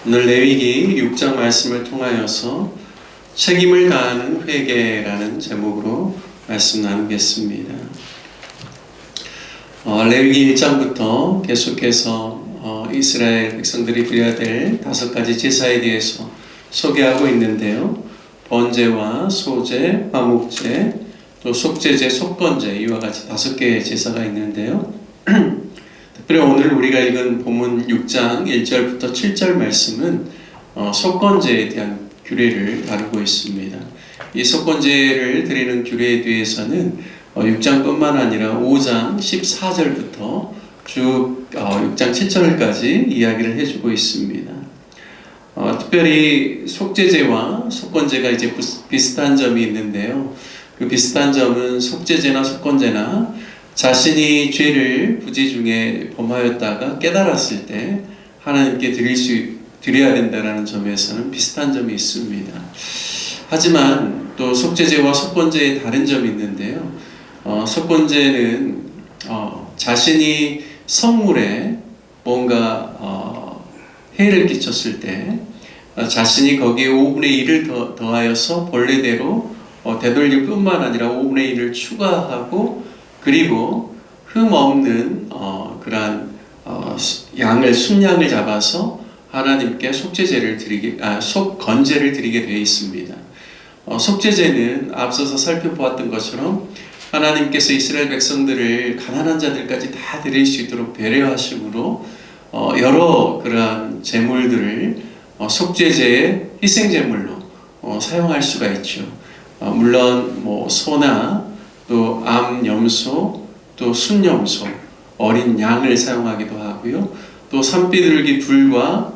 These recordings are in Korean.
오늘 레위기 6장 말씀을 통하여서 책임을 다하는 회개라는 제목으로 말씀 나누겠습니다. 레위기 1장부터 계속해서 이스라엘 백성들이 드려야 될 5가지 제사에 대해서 소개하고 있는데요. 번제와 소제, 화목제, 또 속제제, 속건제, 이와 같이 5개의 제사가 있는데요. 특별히 오늘 우리가 읽은 본문 6장 1절부터 7절 말씀은 속건제에 대한 규례를 다루고 있습니다. 이 속건제를 드리는 규례에 대해서는 6장뿐만 아니라 5장 14절부터 쭉 6장 7절까지 이야기를 해주고 있습니다. 특별히 속제제와 속건제가 이제 비슷한 점이 있는데요. 그 비슷한 점은 속제제나 속건제나 자신이 죄를 부지 중에 범하였다가 깨달았을 때 하나님께 드려야 된다는 점에서는 비슷한 점이 있습니다. 하지만 또 속제제와 속건제의 다른 점이 있는데요. 속건제는 자신이 성물에 뭔가 해를 끼쳤을 때 자신이 거기에 5분의 1을 더하여서 본래대로 되돌릴 뿐만 아니라 5분의 1을 추가하고 그리고 흠 없는 그러한 순양을 잡아서 하나님께 속건제를 드리게 되어 있습니다. 속제제는 앞서서 살펴보았던 것처럼 하나님께서 이스라엘 백성들을 가난한 자들까지 다 드릴 수 있도록 배려하심으로 여러 그러한 제물들을 속제제의 희생제물로 사용할 수가 있죠. 물론 소나 또 암 염소, 또 순 염소, 어린 양을 사용하기도 하고요. 또 산비둘기 둘과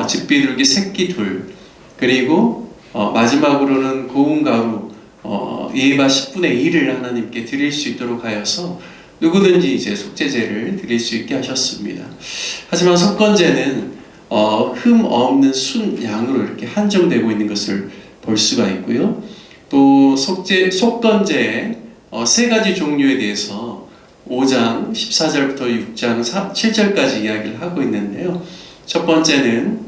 집비둘기 새끼 둘, 그리고 마지막으로는 고운 가루 예바 10분의 1을 하나님께 드릴 수 있도록 하여서 누구든지 이제 속제제를 드릴 수 있게 하셨습니다. 하지만 속건제는 흠 없는 순 양으로 이렇게 한정되고 있는 것을 볼 수가 있고요. 또 속건제의 3가지 종류에 대해서 5장 14절부터 6장 7절까지 이야기를 하고 있는데요. 첫 번째는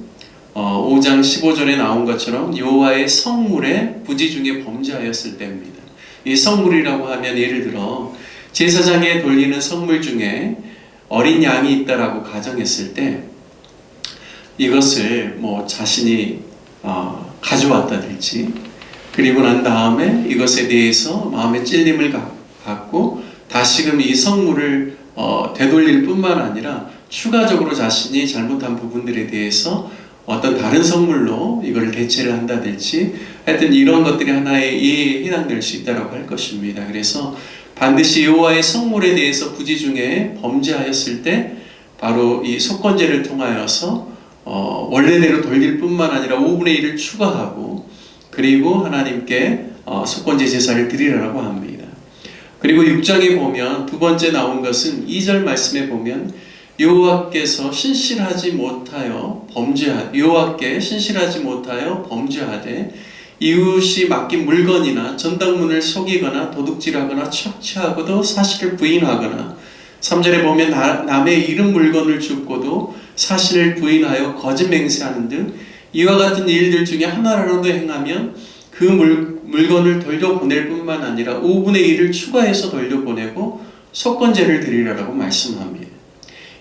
5장 15절에 나온 것처럼 여호와의 성물에 부지 중에 범죄하였을 때입니다. 이 성물이라고 하면 예를 들어 제사장에 돌리는 성물 중에 어린 양이 있다라고 가정했을 때 이것을 자신이 가져왔다든지 그리고 난 다음에 이것에 대해서 마음의 찔림을 갖고 다시금 이 성물을 되돌릴 뿐만 아니라 추가적으로 자신이 잘못한 부분들에 대해서 어떤 다른 성물로 이걸 대체를 한다든지 하여튼 이런 것들이 하나의 예에 해당될 수 있다고 할 것입니다. 그래서 반드시 여호와의 성물에 대해서 부지 중에 범죄하였을 때 바로 이 속건제를 통하여서 원래대로 돌릴 뿐만 아니라 5분의 1을 추가하고 그리고 하나님께 속건제 제사를 드리라고 합니다. 그리고 6장에 보면 두 번째 나온 것은 2절 말씀에 보면 여호와께 신실하지 못하여 범죄하되 이웃이 맡긴 물건이나 전당문을 속이거나 도둑질하거나 착취하고도 사실을 부인하거나 3절에 보면 남의 잃은 물건을 줍고도 사실을 부인하여 거짓 맹세하는 등 이와 같은 일들 중에 하나라도 행하면 그 물건을 돌려보낼 뿐만 아니라 5분의 1을 추가해서 돌려보내고 속건제를 드리라고 말씀합니다.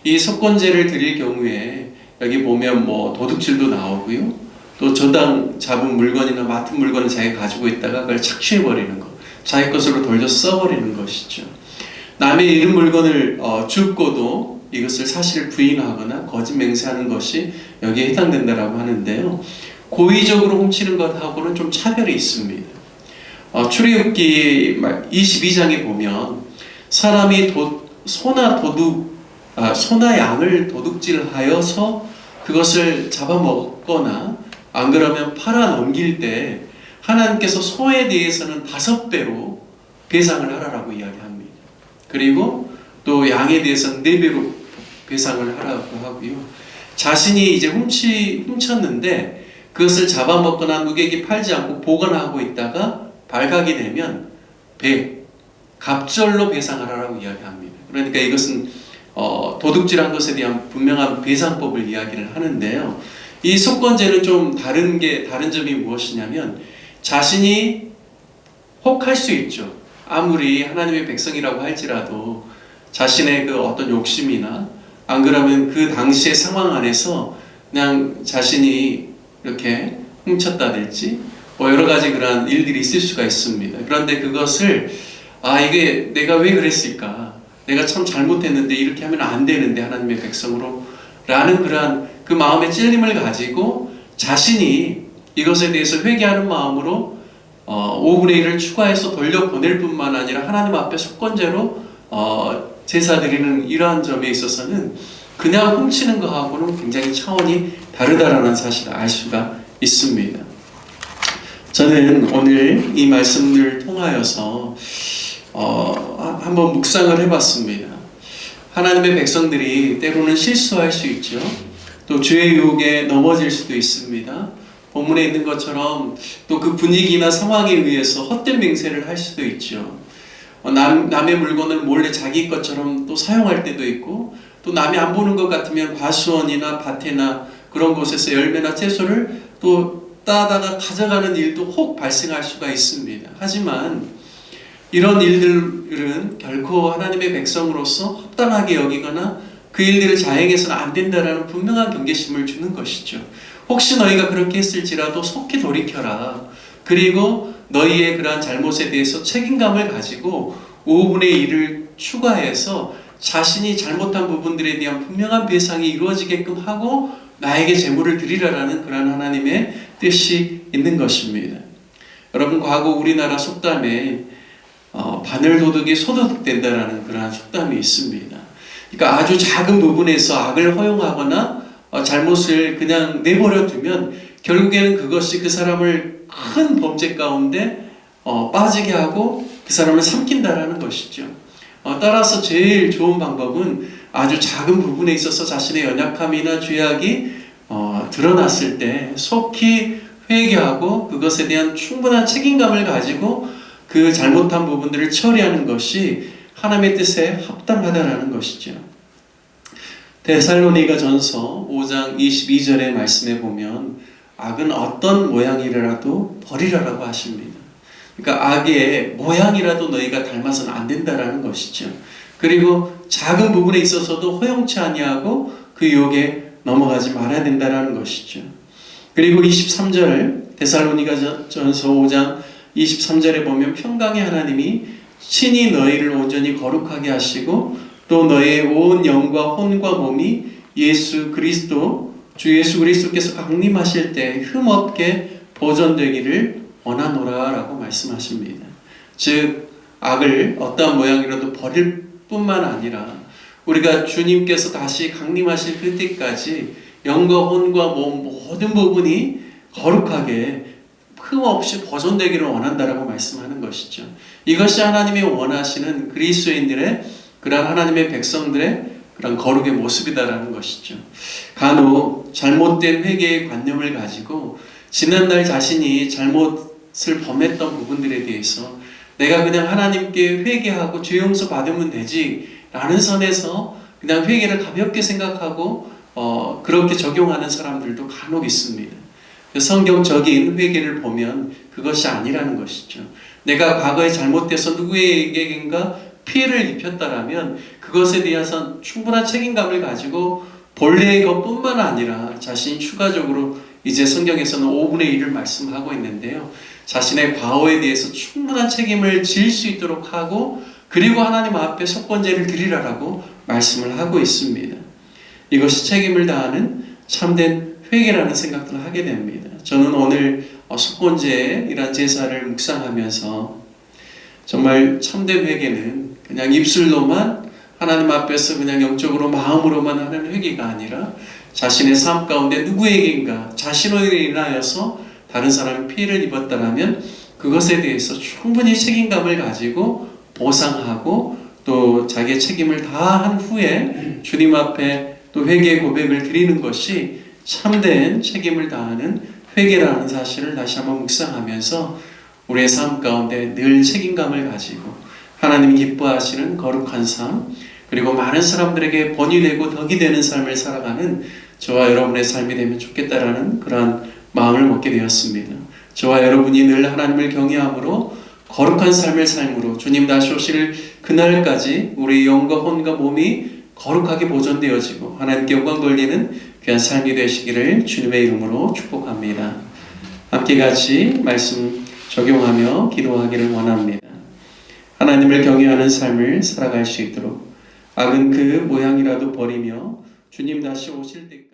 이 속건제를 드릴 경우에 여기 보면 도둑질도 나오고요. 또 저당 잡은 물건이나 맡은 물건을 자기가 가지고 있다가 그걸 착취해버리는 것, 자기 것으로 돌려 써버리는 것이죠. 남의 잃은 물건을 줍고도 이것을 사실을 부인하거나 거짓 맹세하는 것이 여기에 해당된다라고 하는데요. 고의적으로 훔치는 것하고는 좀 차별이 있습니다. 출애굽기 22장에 보면 사람이 소나 양을 도둑질하여서 그것을 잡아먹거나 안 그러면 팔아 넘길 때 하나님께서 소에 대해서는 5배로 배상을 하라고 이야기합니다. 그리고 또 양에 대해서는 4배로 배상을 하라고 하고요. 자신이 이제 훔쳤는데 그것을 잡아먹거나 누구에게 팔지 않고 보관하고 있다가 발각이 되면 갑절로 배상하라고 이야기합니다. 그러니까 이것은 도둑질한 것에 대한 분명한 배상법을 이야기를 하는데요. 이 속건제는 좀 다른 점이 무엇이냐면 자신이 혹할 수 있죠. 아무리 하나님의 백성이라고 할지라도 자신의 그 어떤 욕심이나 안 그러면 그 당시의 상황 안에서 그냥 자신이 이렇게 훔쳤다든지 뭐 여러 가지 그런 일들이 있을 수가 있습니다. 그런데 그것을 이게 내가 왜 그랬을까? 내가 참 잘못했는데 이렇게 하면 안 되는데 하나님의 백성으로 라는 그러한 그 마음의 찔림을 가지고 자신이 이것에 대해서 회개하는 마음으로 5분의 1을 추가해서 돌려보낼 뿐만 아니라 하나님 앞에 속건제로 제사 드리는 이러한 점에 있어서는 그냥 훔치는 것하고는 굉장히 차원이 다르다라는 사실을 알 수가 있습니다. 저는 오늘 이 말씀을 통하여서 한번 묵상을 해봤습니다. 하나님의 백성들이 때로는 실수할 수 있죠. 또 죄의 유혹에 넘어질 수도 있습니다. 본문에 있는 것처럼 또 그 분위기나 상황에 의해서 헛된 맹세를 할 수도 있죠. 남의 물건을 몰래 자기 것처럼 또 사용할 때도 있고, 또 남이 안 보는 것 같으면 과수원이나 밭이나 그런 곳에서 열매나 채소를 또 따다가 가져가는 일도 혹 발생할 수가 있습니다. 하지만 이런 일들은 결코 하나님의 백성으로서 합당하게 여기거나 그 일들을 자행해서는 안 된다라는 분명한 경계심을 주는 것이죠. 혹시 너희가 그렇게 했을지라도 속히 돌이켜라. 그리고 너희의 그러한 잘못에 대해서 책임감을 가지고 5분의 1을 추가해서 자신이 잘못한 부분들에 대한 분명한 배상이 이루어지게끔 하고 나에게 제물을 드리라라는 그러한 하나님의 뜻이 있는 것입니다. 여러분, 과거 우리나라 속담에 바늘도둑이 소도둑 된다라는 그러한 속담이 있습니다. 그러니까 아주 작은 부분에서 악을 허용하거나 잘못을 그냥 내버려 두면 결국에는 그것이 그 사람을 큰 범죄 가운데 빠지게 하고 그 사람을 삼킨다라는 것이죠. 따라서 제일 좋은 방법은 아주 작은 부분에 있어서 자신의 연약함이나 죄악이 드러났을 때 속히 회개하고 그것에 대한 충분한 책임감을 가지고 그 잘못한 부분들을 처리하는 것이 하나님의 뜻에 합당하다라는 것이죠. 데살로니가전서 5장 22절의 말씀에 보면 악은 어떤 모양이라도 버리라라고 하십니다. 그러니까 악의 모양이라도 너희가 닮아서는 안 된다라는 것이죠. 그리고 작은 부분에 있어서도 허용치 아니하고 그 유혹에 넘어가지 말아야 된다라는 것이죠. 그리고 23절 데살로니가전서 5장 23절에 보면 평강의 하나님이 친히 너희를 온전히 거룩하게 하시고 또 너희의 온 영과 혼과 몸이 주 예수 그리스도께서 강림하실 때 흠없게 보존되기를 원하노라 라고 말씀하십니다. 즉 악을 어떠한 모양이라도 버릴 뿐만 아니라 우리가 주님께서 다시 강림하실 그때까지 영과 혼과 몸 모든 부분이 거룩하게 흠없이 보존되기를 원한다라고 말씀하는 것이죠. 이것이 하나님이 원하시는 그리스도인들의 그런 하나님의 백성들의 그런 거룩의 모습이다라는 것이죠. 간혹 잘못된 회개의 관념을 가지고 지난날 자신이 잘못을 범했던 부분들에 대해서 내가 그냥 하나님께 회개하고 죄 용서 받으면 되지 라는 선에서 그냥 회개를 가볍게 생각하고 그렇게 적용하는 사람들도 간혹 있습니다. 성경적인 회개를 보면 그것이 아니라는 것이죠. 내가 과거에 잘못돼서 누구에게인가 피해를 입혔다라면 그것에 대해서 충분한 책임감을 가지고 본래의 것뿐만 아니라 자신이 추가적으로 이제 성경에서는 5분의 1을 말씀하고 있는데요. 자신의 과오에 대해서 충분한 책임을 질 수 있도록 하고 그리고 하나님 앞에 속건제를 드리라라고 말씀을 하고 있습니다. 이것이 책임을 다하는 참된 회개라는 생각들을 하게 됩니다. 저는 오늘 속건제이란 제사를 묵상하면서 정말 참된 회개는 그냥 입술로만 하나님 앞에서 그냥 영적으로 마음으로만 하는 회개가 아니라 자신의 삶 가운데 누구에게인가 자신으로 인하여서 다른 사람이 피해를 입었다면 그것에 대해서 충분히 책임감을 가지고 보상하고 또 자기의 책임을 다한 후에 주님 앞에 또 회개의 고백을 드리는 것이 참된 책임을 다하는 회개라는 사실을 다시 한번 묵상하면서 우리의 삶 가운데 늘 책임감을 가지고 하나님이 기뻐하시는 거룩한 삶, 그리고 많은 사람들에게 본이 되고 덕이 되는 삶을 살아가는 저와 여러분의 삶이 되면 좋겠다라는 그러한 마음을 먹게 되었습니다. 저와 여러분이 늘 하나님을 경외함으로 거룩한 삶을 삶으로 주님 다시 오실 그날까지 우리 영과 혼과 몸이 거룩하게 보존되어지고 하나님께 영광 돌리는 귀한 삶이 되시기를 주님의 이름으로 축복합니다. 함께 같이 말씀 적용하며 기도하기를 원합니다. 하나님을 경외하는 삶을 살아갈 수 있도록 악은 그 모양이라도 버리며 주님 다시 오실 때